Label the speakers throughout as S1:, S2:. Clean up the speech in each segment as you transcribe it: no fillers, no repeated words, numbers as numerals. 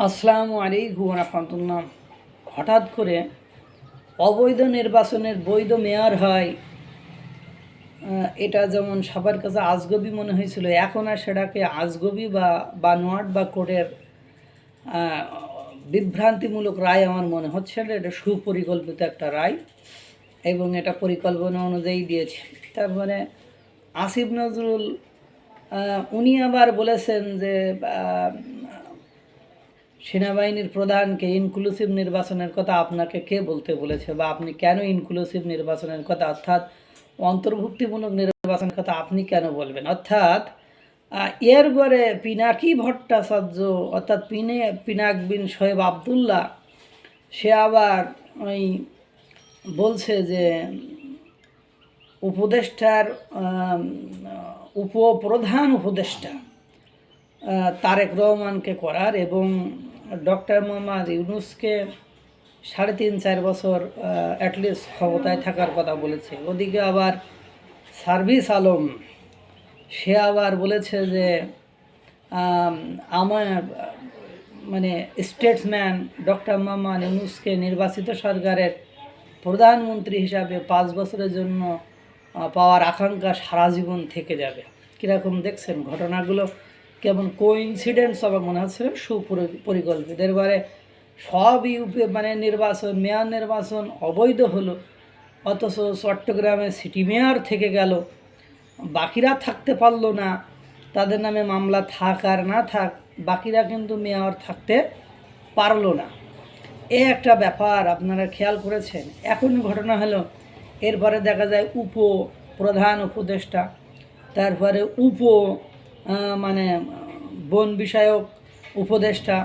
S1: আসসালামু আলাইকুম রাহমাতুল্লাহ। হঠাৎ করে অবৈধ নির্বাচনের বৈধ মেয়র হয়, এটা যেমন সবার কাছে আজগবি মনে হয়েছিল, এখন আর সেটাকে আজগবি বা বানোয়াট বা কোর্টের বিভ্রান্তিমূলক রায় আমার মনে হচ্ছে না। এটা সুপরিকল্পিত একটা রায় এবং এটা পরিকল্পনা অনুযায়ী দিয়েছে। তারপরে আসিফ নজরুল উনি আবার বলেছেন যে সেনাবাহিনীর প্রধানকে ইনক্লুসিভ নির্বাচনের কথা আপনাকে কে বলতে বলেছে, বা আপনি কেন ইনক্লুসিভ নির্বাচনের কথা অর্থাৎ অন্তর্ভুক্তিমূলক নির্বাচনের কথা আপনি কেন বলবেন। অর্থাৎ এরপরে পিনাকি ভট্টাচার্য অর্থাৎ পিনাক বিন শোয়েব আবদুল্লাহ সে আবার ওই বলছে যে উপদেষ্টার উপপ্রধান উপদেষ্টা তারেক রহমানকে করার এবং ডক্টর মোহাম্মদ ইউনুসকে 3.5-4 বছর অ্যাটলিস্ট ক্ষমতায় থাকার কথা বলেছে। ওদিকে আবার সার্ভিস আলম সে আবার বলেছে যে আমার মানে স্টেটসম্যান ডক্টর মোহাম্মদ ইউনুসকে নির্বাচিত সরকারের প্রধানমন্ত্রী হিসাবে 5 বছরের জন্য পাওয়ার আকাঙ্ক্ষা সারা জীবন থেকে যাবে। কীরকম দেখছেন ঘটনাগুলো, কেমন কোইন্সিডেন্স হবে মনে হচ্ছে সুপরিকল্পিত। এবারে সব মানে নির্বাচন, মেয়র নির্বাচন অবৈধ হলো, অথচ চট্টগ্রামে সিটি মেয়র থেকে গেল, বাকিরা থাকতে পারলো না। তাদের নামে মামলা থাক আর না থাক, বাকিরা কিন্তু মেয়র থাকতে পারলো না। এ একটা ব্যাপার আপনারা খেয়াল করেছেন। এখন ঘটনা হলো এরপরে দেখা যায় প্রধান উপদেষ্টা, তারপরে মানে বন বিষয়ক উপদেষ্টা,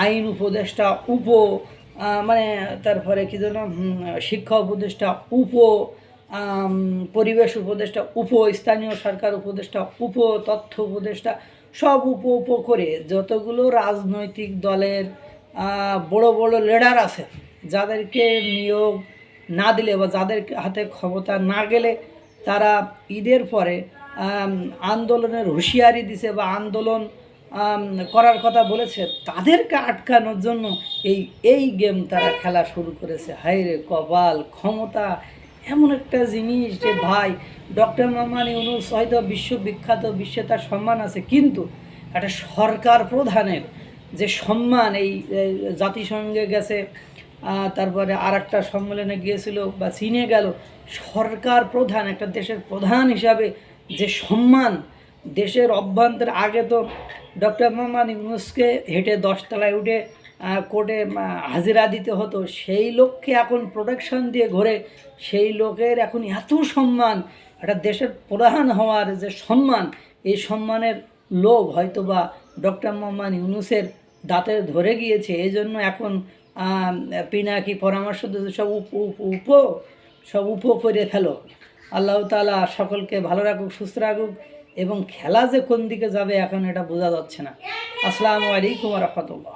S1: আইন উপদেষ্টা, মানে তারপরে কী যেন শিক্ষা উপদেষ্টা, পরিবেশ উপদেষ্টা, স্থানীয় সরকার উপদেষ্টা, তথ্য উপদেষ্টা, সব করে যতগুলো রাজনৈতিক দলের বড় বড় লিডার আছে, যাদেরকে নিয়োগ না দিলে বা যাদের হাতে ক্ষমতা না গেলে তারা ঈদের পরে আন্দোলনের হুঁশিয়ারি দিছে বা আন্দোলন করার কথা বলেছে, তাদেরকে আটকানোর জন্য এই গেম তারা খেলা শুরু করেছে। হায় রে কপাল, ক্ষমতা এমন একটা জিনিস যে ভাই, ডক্টর মোহাম্মদ ইউনুস হয়তো বিশ্ববিখ্যাত, বিশ্বে তার সম্মান আছে, কিন্তু একটা সরকার প্রধানের যে সম্মান, এই জাতিসংঘে গেছে, তারপরে আর একটা সম্মেলনে গিয়েছিল বা চীনে গেল, সরকার প্রধান একটা দেশের প্রধান হিসাবে যে সম্মান দেশের অভ্যন্তরে, আগে তো ডক্টর মোহাম্মদ ইউনুসকে হেঁটে 10 তলায় উঠে কোর্টে হাজিরা দিতে হতো, সেই লোককে এখন প্রোটেকশন দিয়ে ঘোরে, সেই লোকের এখন এত সম্মান, একটা দেশের প্রধান হওয়ার যে সম্মান, এই সম্মানের লোভ হয়তো বা ডক্টর মোহাম্মদ ইউনুসের দাঁতে ধরে গিয়েছে। এই জন্য এখন পিনাকি পরামর্শ দিতে সব করে ফেলো। আল্লাহ তাআলা সকলকে ভালো রাখুক, সুস্থ রাখুক, এবং খেলা যে কোন দিকে যাবে এখন এটা বোঝা যাচ্ছে না। আসসালামু আলাইকুম ওয়া রাহমাতুল্লাহ।